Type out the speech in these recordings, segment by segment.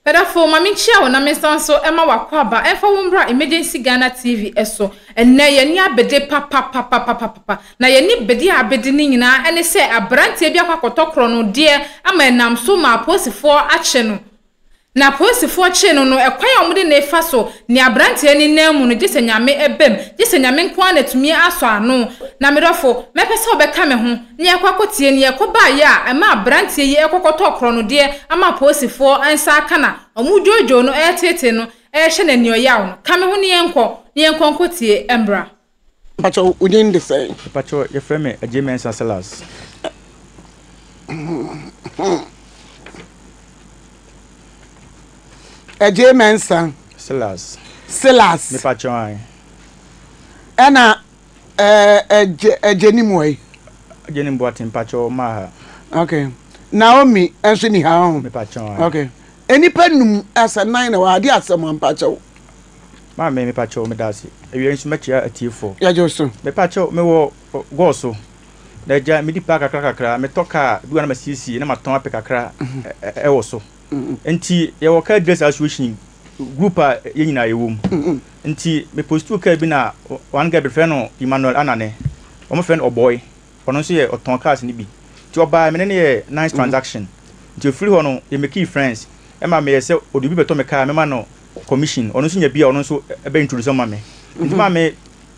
Pedafo mami chia wona mesanso ema wakwaba enfa wombra emergency Ghana TV eso enne ye ni abede papa na ye ni bedi abede ni nyina ene se abrante bia kwakotokro no de ama enam so ma posifo ache no na posifo ache no ekwan omde na efa so ni abrante ni namu no gese nyame ebem gese nyame nkwa na tumi aso ano na medofo mepese obeka me ho ni ekwakotie ni ekoba ya ema abrante yi ekokotokro no de ama posifo ansa aka na omujojo no etete no ehye na nioyaw no kame ho ni enko nkotie embra pacho udin de say pacho ye frame ajemen sasalas ajemen san silas me pacho ai ana ejeni moy ajeni mboatin pacho ma okay Naomi enso ni ha ho me pacho ai okay enipa num asa nine na wa ade asem pacho ma me pacho me dasi ewie nso machia atifo ya joso me pacho me wo goso da ja me di pa kakra me toka bi wana masisi na maton ape kakra e wo so enti ye wo ka dress association group a ye nyina ye wom enti me postu ka bi na one guy be friend no Emmanuel Anane o mo friend oboy ono so ye oton cars ni bi ti oba me ne ye nice transaction ti free ho no ye make friends e ma me se odubi beto me ka me ma no commission ono so nya bia ono so e be introduce ma me nti ma me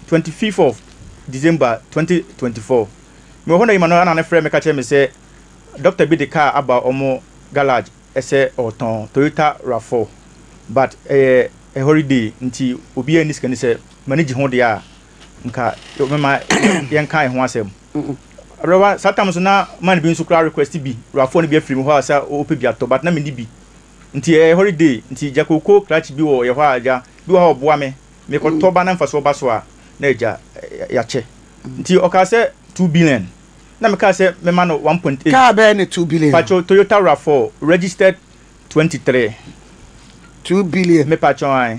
25th of December 2024 me ho na Emmanuel Anane friend me ka che me se Dr. B the car about omo garage ese oton Toyota RAV4 but a holiday nti obi ani sika ni se manage ho de a nka mema yen kan ho asem rewa sometimes na man bi nso kra request bi RAV4 no bi afiri ho asa ope bi ato but na me ni bi nti holiday nti jakoko clutch bi wo ye ho aja bi wo oboa me ko to ba na mfa so ba so a na eja ya che nti o ka se 2 billion na me ka se me ma no 1.8 ka be ne 2 billion pacho Toyota RAV4 registered 23 2 billion me pacho ai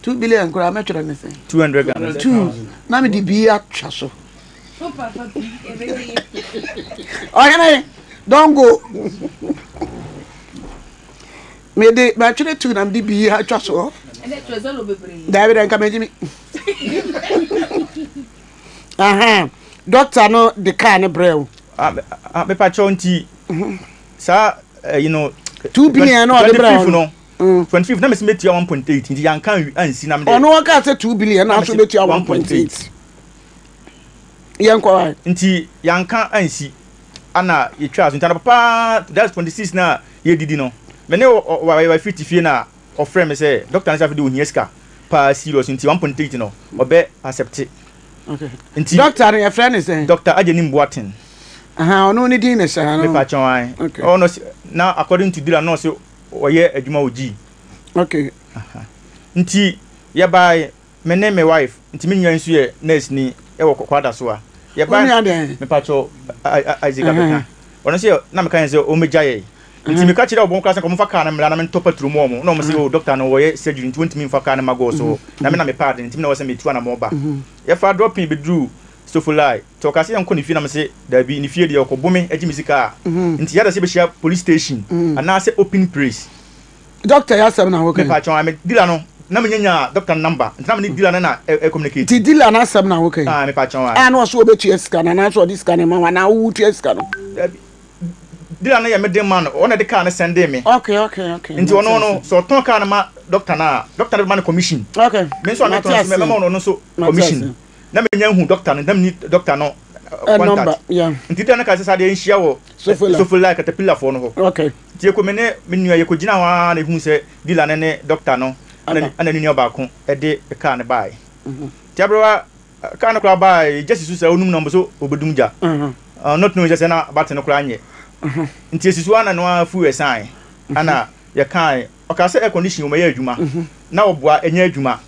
2 billion kura me twere ne se 200 Ghana 2 na me di bi atwa so oh don't go me de ba twere 2 na me di bi atwa so David en kamejimi aha doctor no the car ne brew me pacho nti sa you know 2 billion no the brew no 25 na me metia 1.8 nti yankan ansi na me ono waka say 2 billion na so metia 1.8 yankwa nti yankan ansi ana yetwa so nti na papa that's 26 na ye didi no me ne wa 50 fie na offer me say doctor na say do hieska pa serious nti 1.8 no obe accept okay nti doctor your friend is saying Dr. Ajeni Mboatin aha ono ni din na sha no me pa chon okay ono now according to dealer no say oye adwuma oji okay nti ye buy me ne my wife nti me nyan nso ye nurse ni e wo kwada so a ye buy me pa chon Isaac Abeka ono say na me kan say o meja ye nti me ka kire obon class ko mo fa ka na mra na me ntopa turu mo no mo say o doctor no wo ye surgery 20 min fa ka na mago so na me pad nti me na wo say me tu na mo ba ye fa dropping be drew Sofulai to ka se yanko ni fie na me se da bi ni fie de okobome agi misika nti ya da se be share police station ana se open place doctor ya sam na wo me pa chon me dila no na me nyanya doctor number nti na me dila na communicate ti dila na sam na wo kai me pa chon no so obetu eska na so this kan ma na wo tu eska no dila na ya me dem man ona de car na send me okay nti ono so ton car na ma doctor man commission okay me so na ton me ma ono so commission na me nya hu doctor no dem ni doctor no contact yeah nti dana ka sesa de nhia wo Sofulai caterpillar fo no ho okay tie ko me nua ye ko gina wa na hu se dealer ne doctor no ana ni oba ko e de car ne bai ti abrowa car no kra bai just su sa onum no so obedum ja not no just na bat no kra anye nti esisu ana no afu esan ana ye kai o ka se air condition o ma ye adwuma na oboa enya adwuma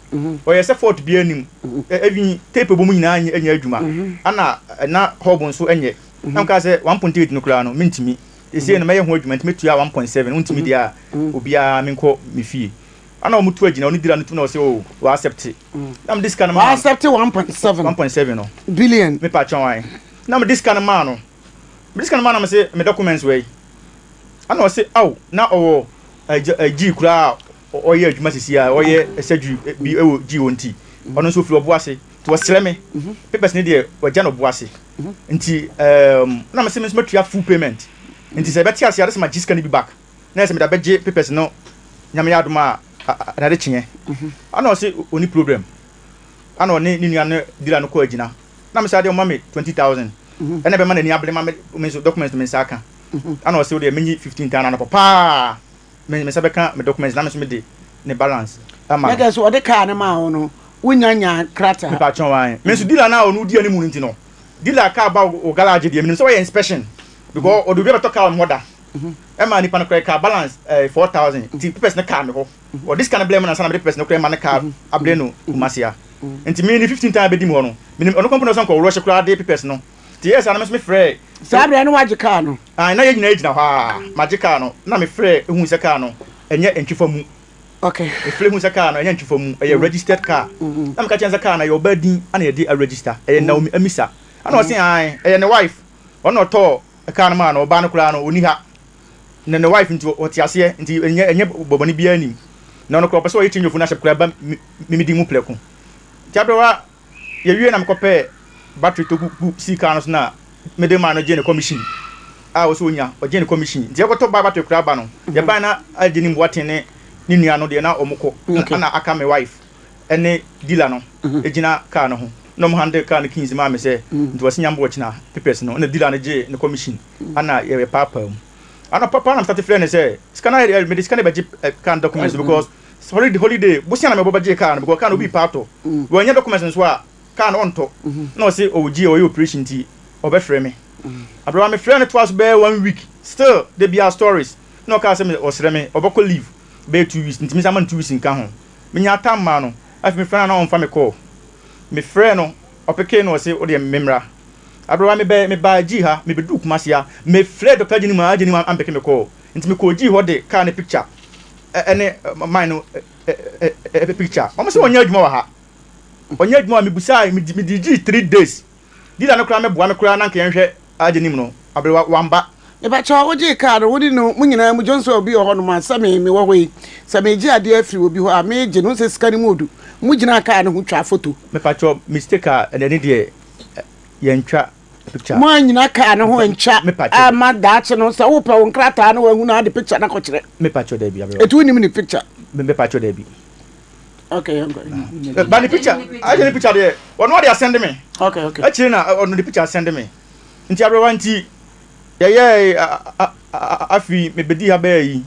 o ye se fort bi anim even tape bomu nyina enya adwuma ana na hobon so enye am ka se 1.8 no kra no mintimi ese na maye ho adwuma ntimi tua 1.7 untimi dia obia menko mefie ana o mutu agina oni dira no tu na o se o wa accept am this kind of man accept 1.7 no billion me pa chon na me this kind of man no me say me documents way ana o se aw na o G kura oye adwuma sisia oye esedu bi ewo G wonti ono so firi oboase to wasreme papers ne de waja no boase nti na me se me tua full payment nti se beti ase ade se ma giska ne bi back na se me da beje papers no nyame yadoma na de chenye ana o se oni problem ana oni ni nua no dila no ko agina na me se ade o ma me 20000 ene be ma na ni abele ma me so documents me saka ana o se o de menyi 15000 na papa me se be kan me documents na me so me de ne balance ama ya so de car na ma no wunyanya krata me pa chon wan me so dila na o no di ani mu nti no dila ka ba o garage de me so we inspection because o do be to car moda Emma ni pan car balance 4000 nti papers na car me ho or this kind of blame na sana me papers na car man car abde no kumasia nti me ni 15000 be di mo no me no company so ko rush kura de papers no ti yes na me frɛ sabre no waje car no na ye nyina ejina ha maje car no na me frɛ ehun se car no enye entwifa mu okay e frɛ ehun se car no enye entwifa mu eye registered car na me ka chense car na your badi ana ye di a register eye na amisa ana o se an eye ne wife ono to car no ma no ba no kura no oni ha ne wife nti o ti ase nti enye boboni bia nim na ono kura person o yiti nyofu na shep kura ba mimidi mu pleku ti abrewa ye wie na me kopɛ battery to ku si car no na me de ma no je ne commission wo so nya o je ne commission nti yakoto ba battery kura ba no ye ba na agye ni mboate ne ni nua no de na omukɔ ana aka me wife ene dealer no ejina car no ho no mo hande car no kins ma me se nti wasi nyambo china papers no na dealer no je ne commission ana ye papa ana papa na start friend say scanner me this can be can documents because holiday busia na me boba je car no because car no be part of we nya documents so a car no onto no say oji o operation ti obefre me abro me friend twice be 1 week still they be our stories no car say me osre me oboko leave be 2 weeks ntimi sama 2 weeks nka ho me nya tamma no afi me friend na on fa me call me friend no opeke no say o de memra abro me ba ji ha me be du kumasia me friend doctor jini ma ampeke me call ntimi ko ji ho de car ne picture ene mine picture o mo say onya adwuma wa ha onya adwuma me busa me di 3 days dida no kra me boa me kra na nka yenhwe ajenim no abrewa wamba e ba cha oje car wodi no munyina mu jonso obi ho no ma sa me wo hoi sa me ji ade afiri obi ho a me je no se skani modu mu gina car no ho twa photo me pa cho mistake a ene de yentwa picture mo anyina car no ho entwa ama daach no sa wo pa won krata no wahu na de picture na ko kire me pa cho da bi abrewa etu ni me picture me pa cho da bi okay I'm going but the picture I the picture there one what they send me okay actually na on the picture send me nti abrewa nti ye afi me bedi ha ba yi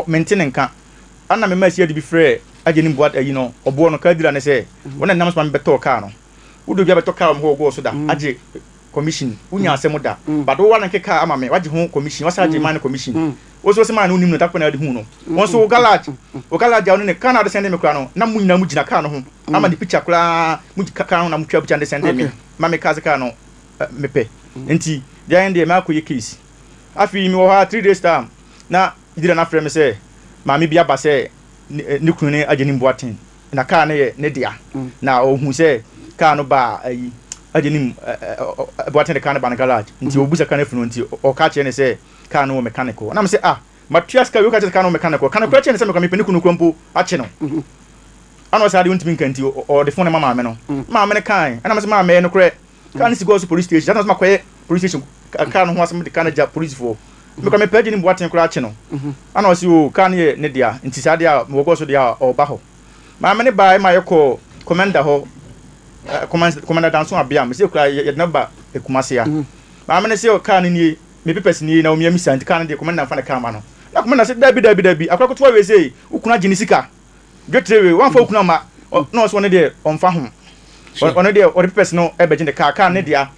maintain nka ana me ma sia de bi frɛ ageni boat ayi no obo no ka dira ne sɛ wona nam so ma beto car no wudo bia beto car mo go so da age commission unya asem da but wo wana nke car ama me waje ho commission wasa age man commission wo so se man no nim no takwa na de hu no won so garage awon ne car na de send me kura no na mu nyina mu gina car no ho ama de picture kura mu car no na mu twa picture de send me ma me car no me pe nti dia ende ma ko ye case afi mi wo ha 3 days time na idira na frɛ me sɛ ma me bia ba sɛ ne kunu ne ageni mboaten na car ne ye ne dia na ohun sɛ car no ba ayi ageni boaten de car no ba na garage nti obusa car no funu nti o ka che ne sɛ car no mechanical na me sɛ ma tuaska we ka che car no mechanical car no che ne sɛ me ka me peni kunu krompo a che no ano sɛ ade untimi nkanti o de phone mama me no mama ne kan ana me sɛ mama me no kre kan si go to police station that was my police station car no ho asem de Canada police for me come page ni boaten kura che no ana o si o car ne dia nti sa dia me go so dia o ba ho ma me ne ba ma yeko commander ho commander danso abia me se kura ye na ba ekumase ya ma me ne se o car ni me papers ni na o mi amisa nti car ne commander fa na car ma no na commander se dabi akwa to we say ukuna gini sika gotrewe wan fa ukuna ma no so ne de on fa ho ono de o papers no e beje ne car ne dia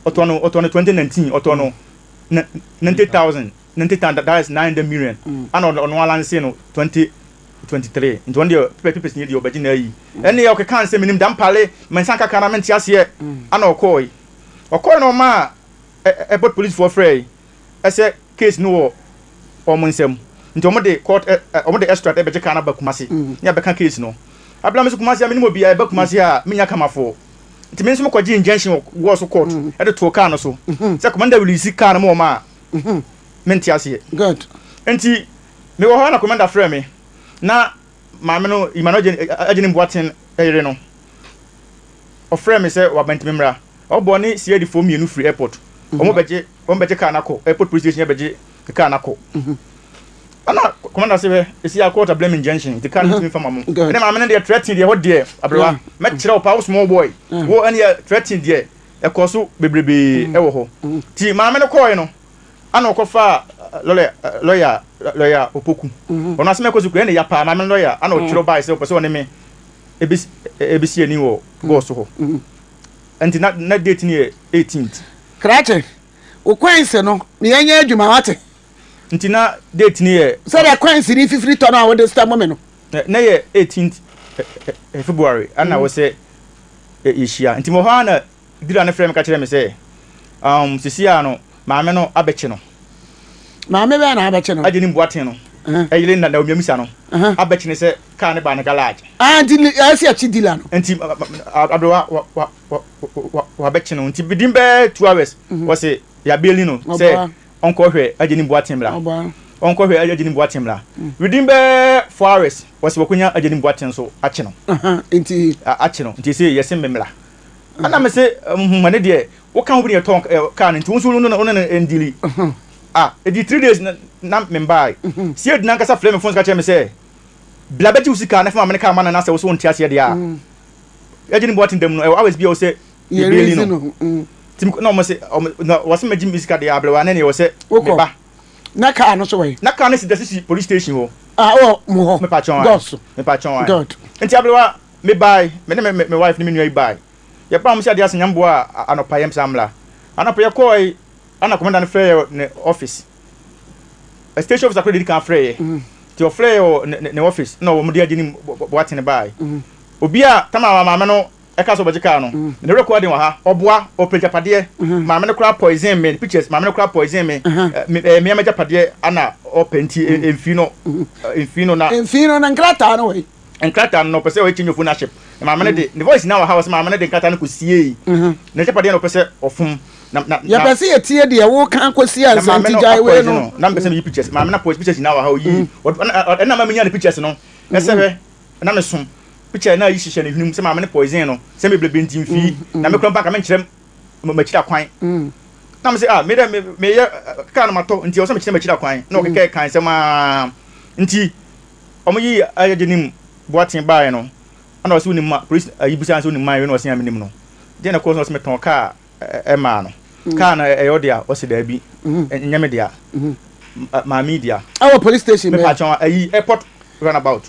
otono 2019 otono 90,000 that is 9 million and on one land say no 2023 and one day papers need your beje na yi ene ya o kan say minim dam pale mensanka kana menti ase ana okoi no ma airport police for free ese case no o monsem nti o mo de court o mo de extra e beje kana ba kumase nya be kan case no abla me so kumase minim obi a ba kumase a menya kamafo nti me nso mo kwaji injunction wo so court e de to car no so se commander release car no mo ma menti ase good nti me wo ho na commander frɛ me na maame no imano agye ne boaten eyire no ofrɛ me sɛ wabantimi mra obo ne sie di fo mienu free airport omo beje car na ko airport police station beje car na ko ana commander sɛ esi akota blame injunction the car no me fama mo ne maame no dey threatening dey ho dey abrewa me kyerɛ o pa small boy wo ane threatening dey ekoso bebrebe ewo ho ti maame no koy no ana okofa lawyer opoku ona se me ko zukure ne ya pa maame lawyer ana o kyerɛ bai sɛ o pɛ sɛ one me ebisi ani wo go so ho anti na date ni 18th krache o kwanse no me yanya adwuma wate nti na date ni say the kwanse ni fifiri ton a wo de sta moment no na ye 18th February ana wo se yeshia nti mo ha na dira ne frame ka kire me se sisia no maame no abeche no maame be na abeche no agye ni mboaten no eyile na da omiamisa no abeche ne se ka ne ba ne garage anti asi achi dealer no nti abrewa wa beche no nti bidin be 2 hours wo se ya beli no se onko hwe agye ni mboaten bra onko hwe agye ni mboaten bra bidin be 4 hours wo se wokunya agye ni mboaten so achi no nti achi no nti se yesi memla ana me se mane de wo kan obi ne ton ka nti wo so no ndili edi 3 days na membai sie edi nankasa flame phones ka che me se bla beti usika na fa me ka mana na se wo so nti ase de a eji ni boatin dem no always be o se ye no tim no mo se wo se meji music de a bla wa na ne wo se me ba na ka no so we na ka no si the police station ho mo ho me pa chon me pa chon god nti abla wa me bai me wife ni me nua bai ye pa mo se ade ase nyambo a anopa yem samla anopa ye koi ana commander frɛ ne office a station officer credit kan frɛ ti o frɛ ne office no wo mudi agini boate ne bai obi a tama maame no e ka so beje car no ne recording wa ha oboa opejapade maame no kra poison me pictures maame no kra poison me me amejapade ana openti enfino na nkrata no we nkrata no pese o chinyo ownership maame no de ne voice na wa house maame no de nkrata no ko sie ne japade no pese ofum ya pese etie de wo kan kwasi ansanti jai we no na pese me pictures maame na post pictures na wa ha yi na maame nya ne pictures no ese he na me som picture na yi hihye ne hwinum se maame ne poison no se me blebe ntim fi na me kron pa ka me kyerem ma kyira kwan na me se me ye ka na mato nti o se me kyerem ma kyira kwan na o keke kan se ma nti o mo yi ayenim boatin bae no ana o se unim ma police ayibusa se unim ma we no o se aminim no de na ko so me ton ka ma no ka na eyodia o se da bi nyame dia ma media our police station me pa chon ayi airport runabout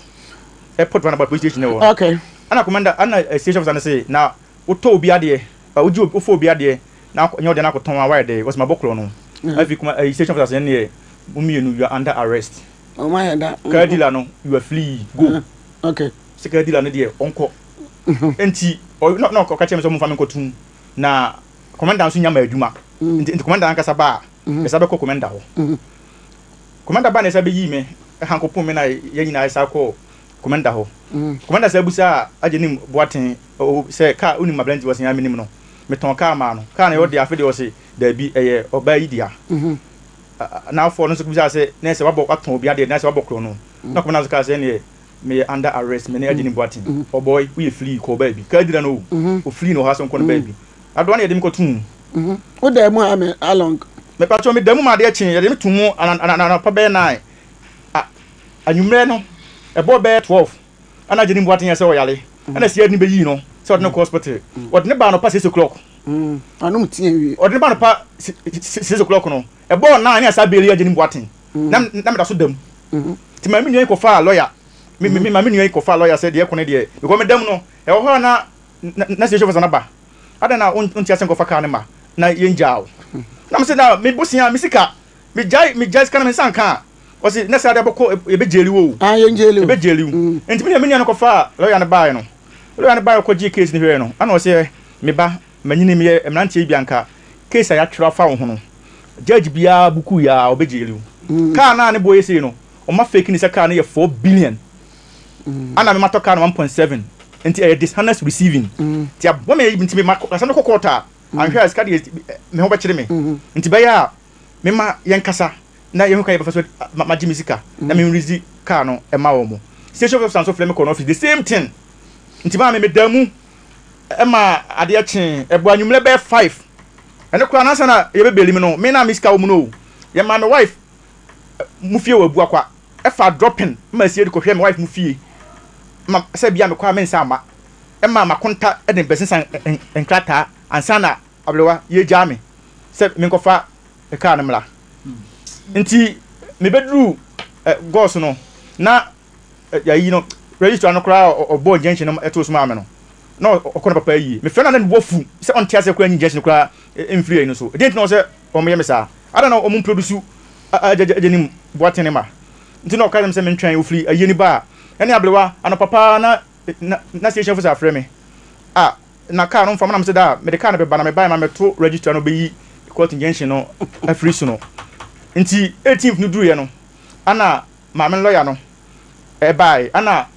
police station no okay ana commander ana station officer say na uto obi ade uji ofo obi ade na nyo de na koton wa de was mabokro no afi kuma station officer say ne umienu you are under arrest oh my god ka dealer no you are flee go okay secret dealer no de onko enti no ka chem so mo fa me kotum na commander nso nyama aduma enti commander ankasa ba esa be ko commander ho commander ba na esa be yi me hankopon me na ye nyina esa ko commander ho commander say busa ajenim boaten say ka unim mablanti was nya minim no meton ka ma no ka na yo de afede o say da bi eye oba yi dia na for no so busa say na say wabok aton obi ade na say wabok no na commander ka say ne me under arrest me na ajenim boaten oh boy we flee ko ba bi ka dira no o flee no ha so kon ba bi ado na ye dem ko tum o da mu ame along me pa cho me dem ma de achi ye dem tum ana pa be na anyumre no ebo be 12 ana jenim boaten ya se o yale ana sie ni be yi no se odne hospital odne ba no pa 6 o'clock anum tie wi odne ba no pa 6 o'clock no ebo na ani asa be ya jenim boaten na me da so dam ti ma mi nyen ko fa lawyer mi ma mi nyen ko fa lawyer se de ko ne de because me dam no e ho na se shofa na ba ada na unti asen ko fa ka ne ma na yenjao na me se na me bosia me sika me jai kana me sanka o se na sa de boko e be jeli wo yenjeli e be jeli enti me nyen ko fa lawyer na ba no lawyer na ba ko ji case ni hwe no ana o se me ba manyini me emrantie bianka case ya twira fa wo ho no judge bia buku ya o be jeli ka na ne boye se no o ma fake ni se ka na ye 4 billion ana me matoka na 1.7 enti e dishonest receiving ti abo me enti me makasa no kokota anhwa ska de me ho be kire me enti ba ya me ma yen kasa na yɛn ka yɛ bɛfa so ma gye misika na me rezi car no e ma wo mo station officer so flame office the same thing nti ma me damu e ma ade a chen e bo anwumle be 5 ene kura na sana ye be beli me no me na misika wo mu no ye ma me wife mu fie wa bu akwa e fa dropping ma sie de ko hwe me wife mu fie ma se bia me kwa me nsa ma e ma makonta e de besensan enkrata ansana ablewa ye jame se me nkofa e car no mla nti me bedru gos no na ya yi no register no kra obo junction no eto so ma me no na okona papa yi me fe na na wofu se on tia se kra junction kra enfree no so e didn't know se o me yemisa I don't know o mun produce ajenim boatene ma nti no ka dem se me ntwan ofri ayeni ba ene ablewa ana papa na station officer afre me na car no fam na me se da me de car no be ba na me buy ma me to register no be yi court junction no afri so no nti 18th no duru ye no ana ma me lawyer no e buy ana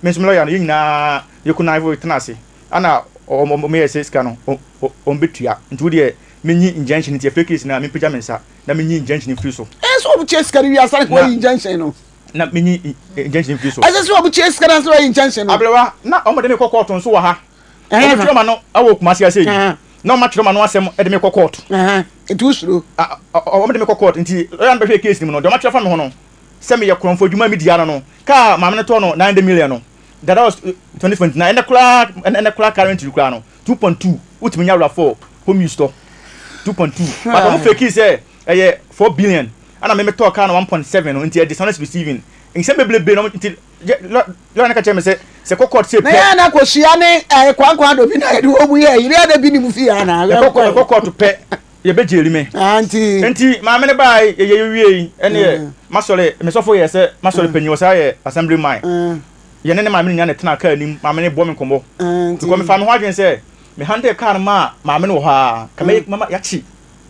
me some lawyer no yina yekuna ivo itanase ana o me ese ska no o betua nti wo de menyi injunction nti fake case na me pija mensa na menyi injunction free so so obu chase ka wi asare ko injunction no na menyi injunction free so ase so obu chase ka so injunction no ablewa na o mo de me court so wa ha o mo ma no awo kumasi ase na o ma twema no asem e de me court it was true o mo de me court nti lawyer no be fake case ni no de ma twema me ho no se me ye kronfo djuma media no ka ma me to no 9 million no that was 2029 and the clock currently no 2.2 utimi nya ra for home use store 2.2 but I'm fake say 4 billion and me talk na 1.7 no nti dishonest receiving in some be no nti lo na ka cheme say court say na na ko hia ne kwankwan do bi na de obu ye ire da bi ni mu fi ana court pe ye be jeri me nti ma me ne ba ye wie ene masole me sofo ye say masole panyi wo say assembly man ye ne ma me nya ne tena ka anim ma me ne bo me kombo ko me fa me ho adwen say me hande car ma me ne wo ha ka me mama ya chi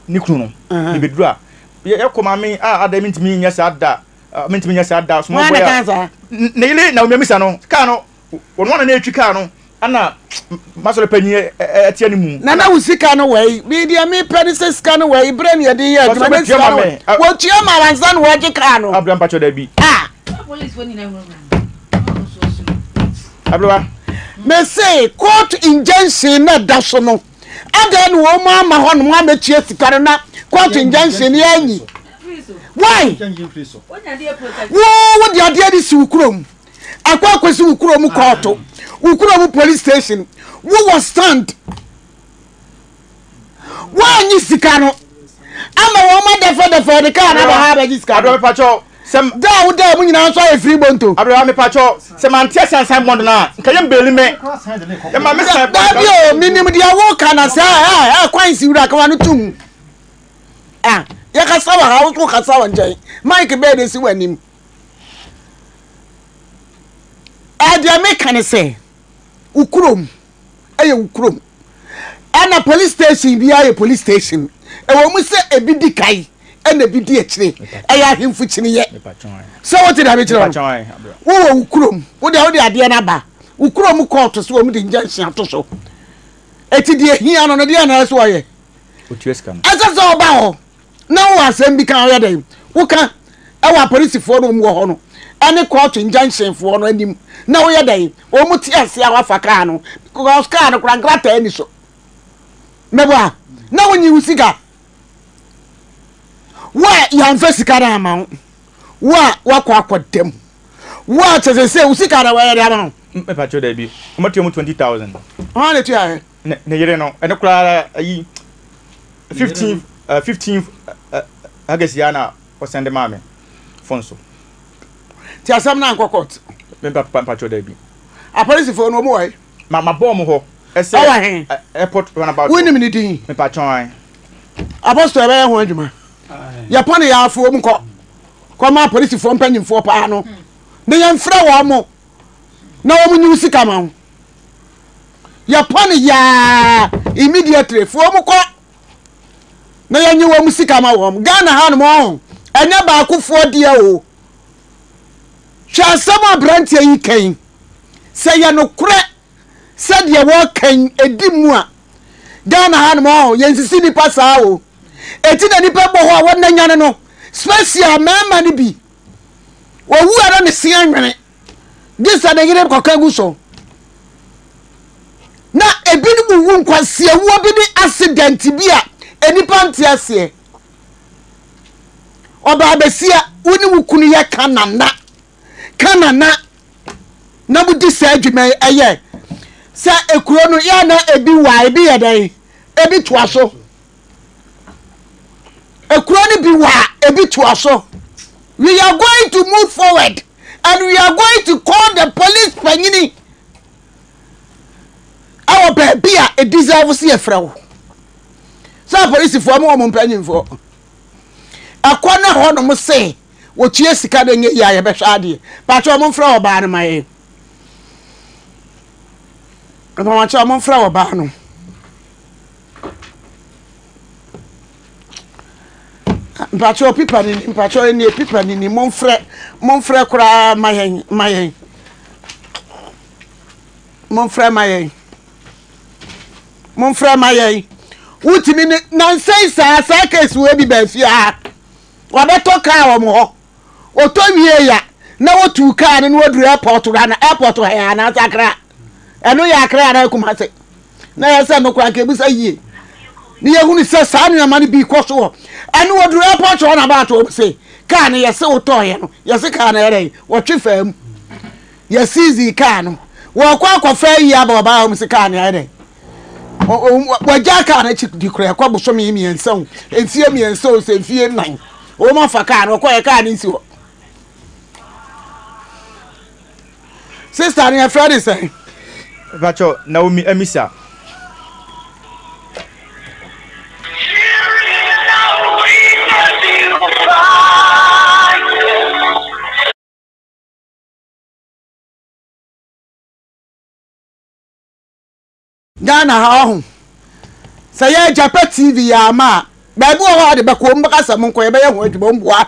ni kunu no ni bedura ye ko ma me ada mi ntimi nya sa da mi ntimi nya sa da so mo boya ne ile na o me misa no car no wonu na etwi car no ana masole panyi etia ni mu na usika no we bi dia me pedise sika no we brain ye de ye aduma be sika no wo tia ma wanza no wo je car no abram pacho da bi police woni na wo ablewa me say court injunction na da so no aga no wo ma ho no ma metie sika na court injunction ya anyi why wo dia dia di si ukurom akwa si ukurom court ukurom police station wo was stand why ni sika no ama wo ma defo de ka na ba ha ba sika ablewa pacho sem da wo da mu nyina so e free bonto ablewa me pacho se man tia sansan bond na nkayem beli me e ma me san da bi o minim dia wo kana sa kwan si wura ka wanu tum ya ka sawa ha wo ka sawa nje mike be de si wanim dia me kan se ukurom aye ukurom ana police station bi aye police station e wo mu se ebi di kai ena bi di akire aya himfu kine ye so what did I be tell wo ukurom wo de ade na ba ukurom court so wo mu di injunction ato so eti di ehia no de na so ye otueska no asa so ba ho na wo asem bi kan ya dem wo kan e wa police fo no mu ho no ane court injunction fo no anim na wo ya dem wo mu ti ase a wa fa car no because car no kran grata ani so meba na wo nyi usika wa yan fasika na ma wa kwa dem wa tese usika na wa ya ma me pacho da bi o mati mu 20000 ha le tu ya ne yere no ene kura ayi 15 agesi yana o sende mame fonso ti asam na court me pacho da bi a police fo no mo wai ma bom ho ese airport run about we ni din me pacho ai apostle e be ho adwuma ya pone ya afo mu ko ma police fo mpanyimfo pa no ne ya mfra wa mo na wo mu nyu sika ma ya pone ya immediately fo mu ko na ya nyu wo mu sika ma wo Ghana ha no mo enya ba akufo dia o hwa sama branch yi kan se ya no kure se dia wo kan edimu a Ghana ha no mo ye nsisi ni pasa o eti na nipa bo ho a wona nyane no special mama ni bi wo wu ara ne sia nwene this are the yire kokagu so na ebi ni mu wu nkwase wo bi ni accident bi a enipa ntiase oba abesia woni wukunu ye kanana na budi sa adwuma eye sa ekuro no ya na ebi wa ebi ye dan ebi toaso ekuro ni bi wa ebi toaso we are going to move forward and we are going to call the police panyini our baby a deserve see a fraud sa police for mo panyini for akwana ho no mo say wo tue sika de nye ya ye be hwa ade pa cho mo mfra oba no mai ma cho mo mfra oba no pa cho pipa ni pipa ni mo mfra kura mayen mo mfra mayen wutimi na say sa case we bi ba fia wabeto car wo mo oto wie ya na wotu car ne wodru airport na airport ya na sakra eno ya akra na kumase na ya se no kwa nke busa yie ni ye hunu se sa nu ma ne bi koso eno wodru airport na ba to se car ne ye se woto ye no ye se car na ere wo twefam ye sizi car no wo kwa akofa yi aba ba o se car na ere wo ja car na chi di kura kwa boso mi ensa entie mi ensa o se fie nan o ma fa car no kwa car ni si ho sister ni Friday say Vacho Naomi Emisa Ghana ha ho say ya Japan TV ya ma ba bi ho de ba ko mbaka sam nko ye ba ye ho adwuma mboa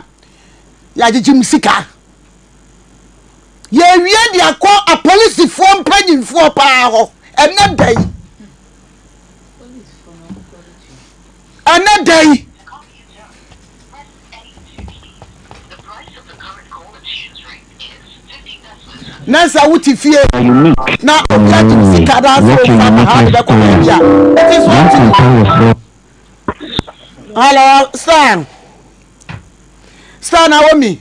ya jijim sika ye wie dia ko a police fo mpanyinfo pa ho ene dai Nasa wuti fie na object sika da so fa ha de ko bia it is what hello Stan Naomi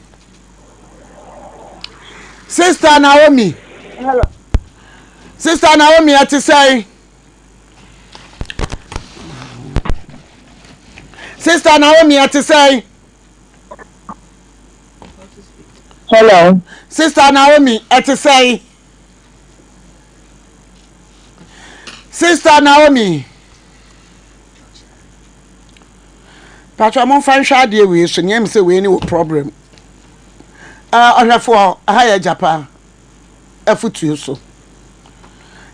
Sister Naomi hello Sister Naomi at say Sister Naomi at say hello Sister Naomi at say Sister Naomi Pacho amon fan shade we so nyem say we ni problem ohwefo ahaya Japan afutu so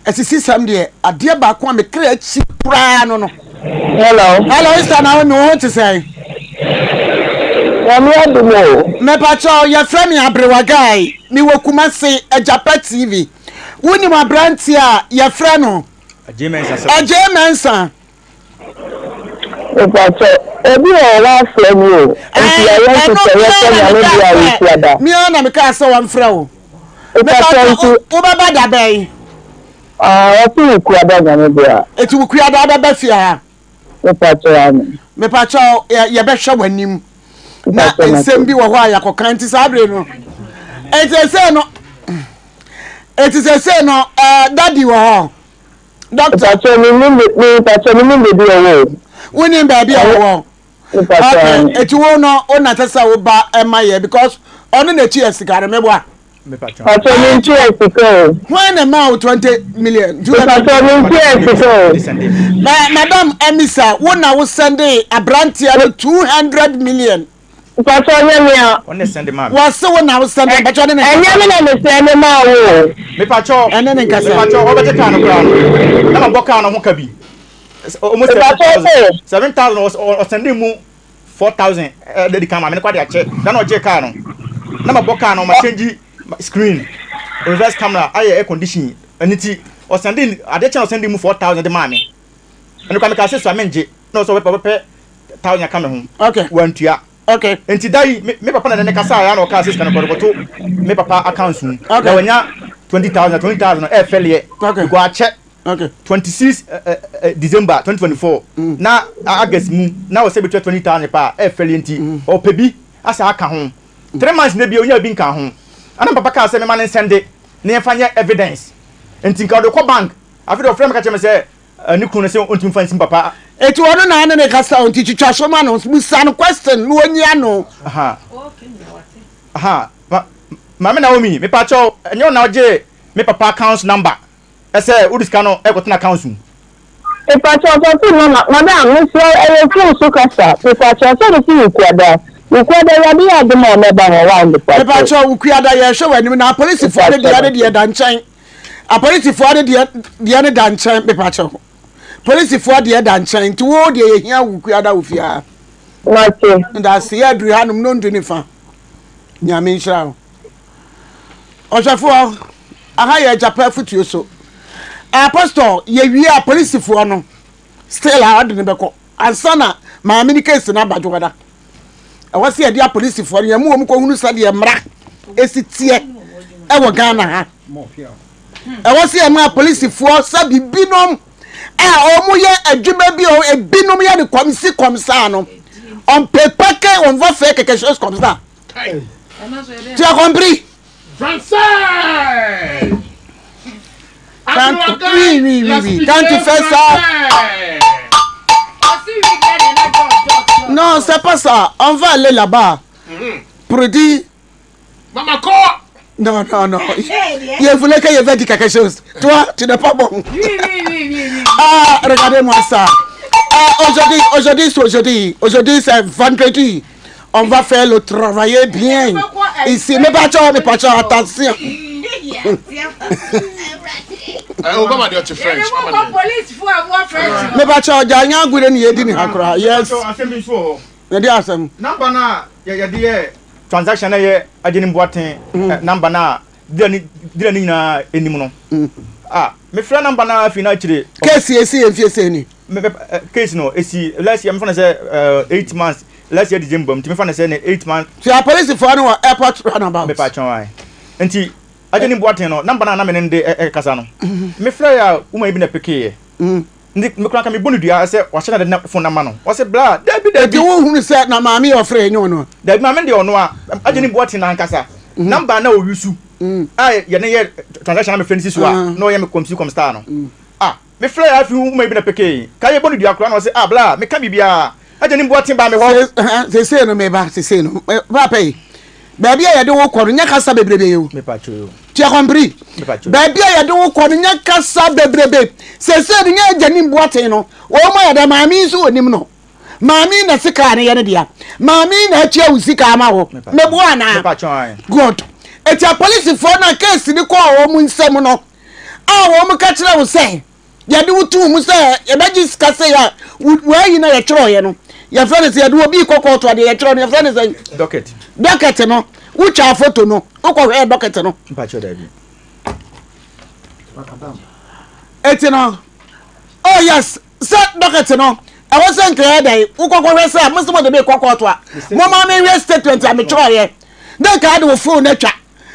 asisi sam de ade ba ko me kra chi pra no hello Sister Naomi what to say me pacho ya frame abrewa guy ni wokuma se Japan TV woni ma branti a ya fra no Ajemensa Pacho ebi o wa frame o enti ya yen to say ya no dia wi kwada mi na me ka se wan fra o pacho o baba da bai o tu kwada ga no dia eti wo kwada ba fia me pacho ya be hwa wanim na ensem bi wo ho ayakokan ti sabre no eti se no daddy wo ho doctor Pacho mi bi owo woni baby owo eti wo no ona tesa wo ba emaye because ono na chi esigare mebo a me Pacho mi chi esiko when a man 20 million Pacho mi chi esiko madam Emisa wo na wo send abrantia 200 million Pacho nyamia on send man was so na wo send Pacho ne nyamia na me send ma wo me Pacho ene ne nkasa me Pacho obete kan no kra no na mbo kan no ho ka bi almost 7,000 was sending mu 4,000 the camera me kwa de ache na no je car no na mbo kan no ma change screen reverse camera air condition aniti was sending ade channel sending mu 4,000 the mame and kwa me ka se so amenje no so we pepe 1,000 ka me ho okay wantua Okay. Enti dai me papa na ne kasa ya na o ka sika na kodokoto me papa accounts mu. Okay. Na wanya 20,000 e fele Okay. go ache. Okay. 26 December 2024 na August mu na o se betwe 20,000 pa e fele enti o pebi asa aka ho 3 months na bi onya bi nka ho ana papa ka se me man send ne fanya evidence enti nka do ko bank afi do frame ka cheme se ni kunu se ontim fancy papa eti wono na ne kasa onti twitwa so ma no musan question no onya no aha aha mama Naomi me pa cho enyo na oje me papa account number ese udiska no e kwotena account mu e pa cho no madam no so e fu so kasa e pa cho so no si ukuada ya bi adimo me ba ho round the e pa cho ukuada ye hwe wani na police for de da nchan a police for de ne da nchan me pa cho police for de da nchan ti wo de ye hia ukuada ofia okay nda se ya duru hanum no ndu ni fa nyame nhira Oshafo aha ye japa futuo so apostle ye wi a police fo no still a ode ne beko ansana ma mini case na badwada awase ye dia police fo no ye mu ko hunu sade ye mra esitie e wo Ghana ha awase ye ma police fo sa bibinom omu ye adwuma bi o ebinom ye ne komsa no on paper que on va faire quelque chose comme ça tu as compris Français. Oui. Quand tu fais ça. Non, c'est pas ça. On va aller là-bas. Pour dire. Maman, quoi? Non. Il voulait qu'il y ait dit quelque chose. Toi, tu n'es pas bon. Oui. Ah, regardez-moi ça. Aujourd'hui, c'est vendredi. On va faire le travail bien. Ici, mais pas attention. Obama de your French. Mais pas Janya good and yedin hakra. Yes. Number na ya de transaction na ye ageni mboaten number na dire ni na enim no. Me frɛ number na afi na kire. Case esi ni. Case no esi last year me fana say 8 months. Last year December, me fana say 8 months. So a police for no airport runabout. Me pa chon ai. Enti ageni mboaten no number na me nde kasa no. Me frɛ ya uma ibi na peke ye. Ndi me kra ka me bonu dua say wa hye na phone number no. Wo say bla, David wo hunu say na maami ofre enyo no. David maami de ono a ageni mboaten na nkasa. Number na o yusu. Ai ye ne ye transaction na me friend siso a no ye me kom star no. Me frɛ ya fi uma ibi na peke. Ka ye bonu dua kra no say bla, me ka bibia. Ageni mboaten ba me ho. Say no me ba, say no. Ba pay. Baby ya de wo kworo nya kasa bebrebe yo. Me pa cho. Tu as compris? Baby ya de wo kworo nya kasa bebrebe. Se nya ageni mboaten no. Wo ma ya da maami so onim no. Maami na sika ne ye ne dia. Maami na achia usika ama ho. Me bo ana. Me pa cho ai. Good. Etia police for na case ni ko wo mu nsem no. Wo mu ka kire wo say. Ya de wutu mu say ye beji sika say ya. Wo yi na ye kire ye no. Ya friend say ya de obi kokko to de ye kire no. Ya friend say docket no. Ucha photo no. Uko he docket no. Mpacho David. No. Oh yes, set docket no. I wasn't clear day. Uko he say Muslim de be kokko to a. Mo ma me real statement am tro ye. Na ka de wo phone na twa.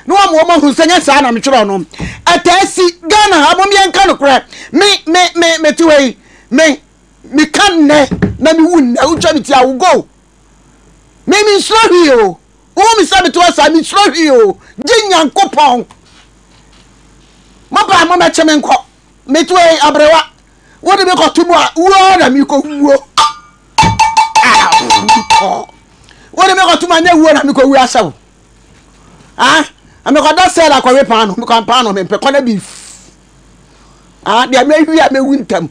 No mo hu senya sa na me tro no. Atasi Ghana ha mo me enka no kra. Me tiwei. Me kan ne na me wun na utwa me ti a wo go. Me slow here. Wo mi sabe to asa mi slow here. Jinyankopon. Mapa mo me cheme nko. Me tiwei abrewa. Wo de me ko tumu a wo na mi ko wuo. Wo de me ko tumu na wuo na mi ko wu asawo. Ame ko da se la ko we pan no, me ko pan no me pe ko na beef. Dia me wi a me wintam.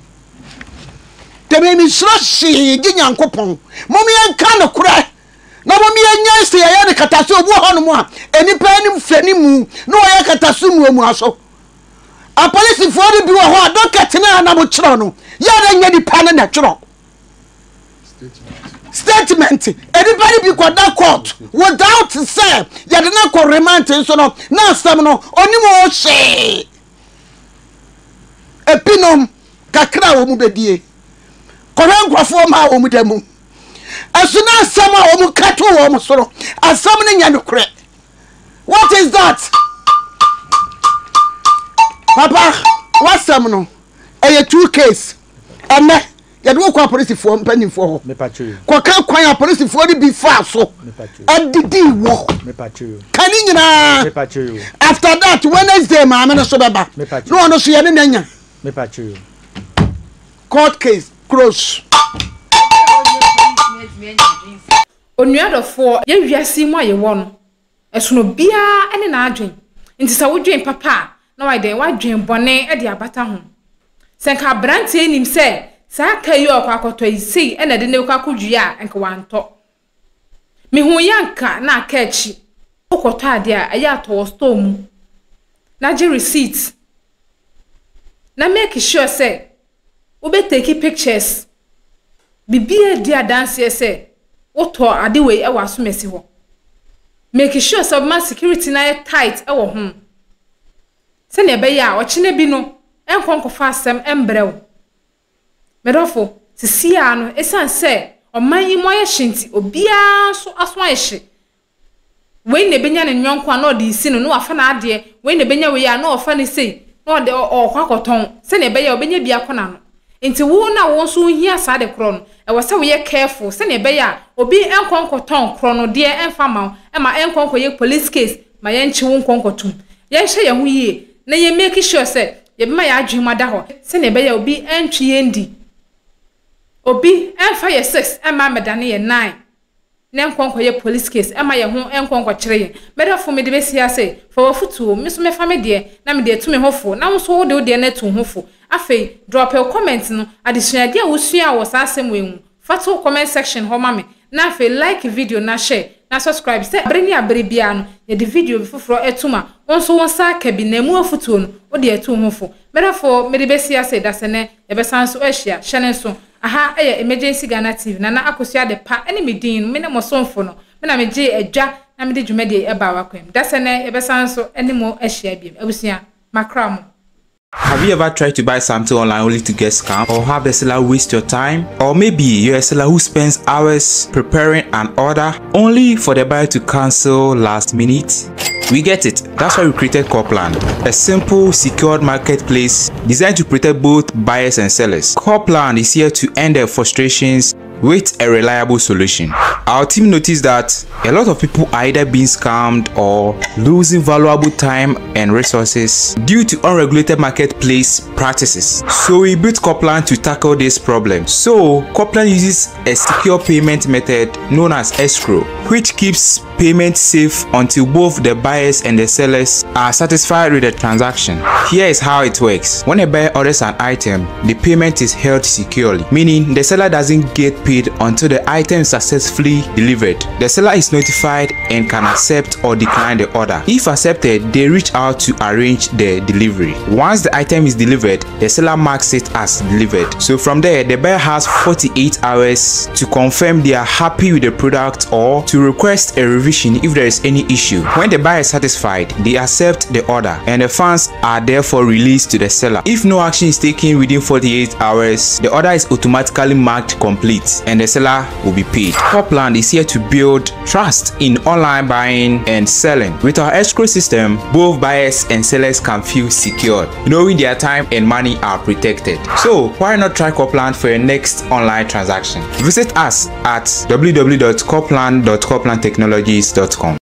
Tebe mi sroshi ginyankopon. Mo mi enka no kura. Na mo mi enya se ya ne kataso obu ho no mo a enipa ni mfani mu no ya kataso mu aso. A police for the bureau ho docket na mo kiro no. Ya na nya di pa na kiro. Statement. Everybody be called that court without say. Ya de na ko remand so no. Na asem no oni mo hye. Epinom kakra wo mu bedie. Koran kwafo ma wo mu demu. asuna sama omu kato omu soro asam ne nya nokre what is that papa wasam no eye 2 case ene yade wo kwa police fo mpanyimfo ho me patro kwa kan kwan police fo bi fa so adidi wo me patro kani nyina me patro after that Wednesday ma me no so beba no no so ye ne nya me patro court case close onuadofo ye wiase mu ayewo no esono bia ene na adwen nti sa wodwen papa na why den wadwen bone e de abata ho senka brante enim se sa kayi okwakoto isi ene de ne kwakodua enka wanto me hu yanka na aka achi okoto ade a aya to store mu na je receipt na make sure say we take pictures bibia dia dance say oto ade we e waso mesi ho make sure say ma security na tight e wo ho se ne be ya o chine bi no enkonkofa asem embrew medofo sisia no esan se oman yi moye shinti obia so aso ayehye we ne benya ne nyonko na odi isi no wafa na ade we ne benya we ya na ofa ne sei na ode okwakoton se ne be ya obenya bia kona no enti wo na wo so hia sa de kro no e wo se we ye careful se ne be ya obi enkonkoton kro no de enfa ma e ma enkonko ye police case ma ye nchi wo nkonkotum ye hye ye ho yie na ye make sure se ye be ma ya adwuma da ho se ne be ya obi entwi ye ndi obi enfa ye 6 ema medane ye 9 na enkonko ye police case ema ye ho enkonko kire ye medafo me de besia se for wafutuo me so me fa me de na me de tu me hofo na wo so wo de na tu hofo afei drop a comment no additional dia wo sua wo sa asem wenu fato comment section ho ma me na afei like video na share na subscribe se breni abere bia no ye de video foforo etuma won so won sa ka bi na mu afutuo no wo de tu hofo medafo me de besia se da se ne ye besan so ahia hyene so aha emergency Ghana TV na akosua de pa ene medin me ne mosonfo no me na meje adwa na me de dwumade e ba wakwem da se ne e besan so ene mo ahia biem abusua makram. Have you ever tried to buy something online only to get scammed, or have the seller waste your time? Or maybe you're a seller who spends hours preparing an order only for the buyer to cancel last minute? We get it. That's why we created Copland, a simple, secured marketplace designed to protect both buyers and sellers. Copland is here to end their frustrations with a reliable solution. Our team noticed that a lot of people are either being scammed or losing valuable time and resources due to unregulated marketplace practices. So we built Copland to tackle this problem. So Copland uses a secure payment method known as escrow, which keeps payment safe until both the buyers and the sellers are satisfied with the transaction. Here is how it works. When a buyer orders an item, the payment is held securely, meaning the seller doesn't get paid until the item is successfully delivered. The seller is notified and can accept or decline the order. If accepted, they reach out to arrange the delivery. Once the item is delivered, the seller marks it as delivered. So from there, the buyer has 48 hours to confirm they are happy with the product or to request a revision if there is any issue. When the buyer is satisfied, they accept the order and the funds are therefore released to the seller. If no action is taken within 48 hours, the order is automatically marked complete and the seller will be paid. Copland is here to build trust in online buying and selling. With our escrow system, both buyers and sellers can feel secured, knowing their time and money are protected. So why not try Copland for your next online transaction? Visit us at www.copland.coplandtechnologies.com.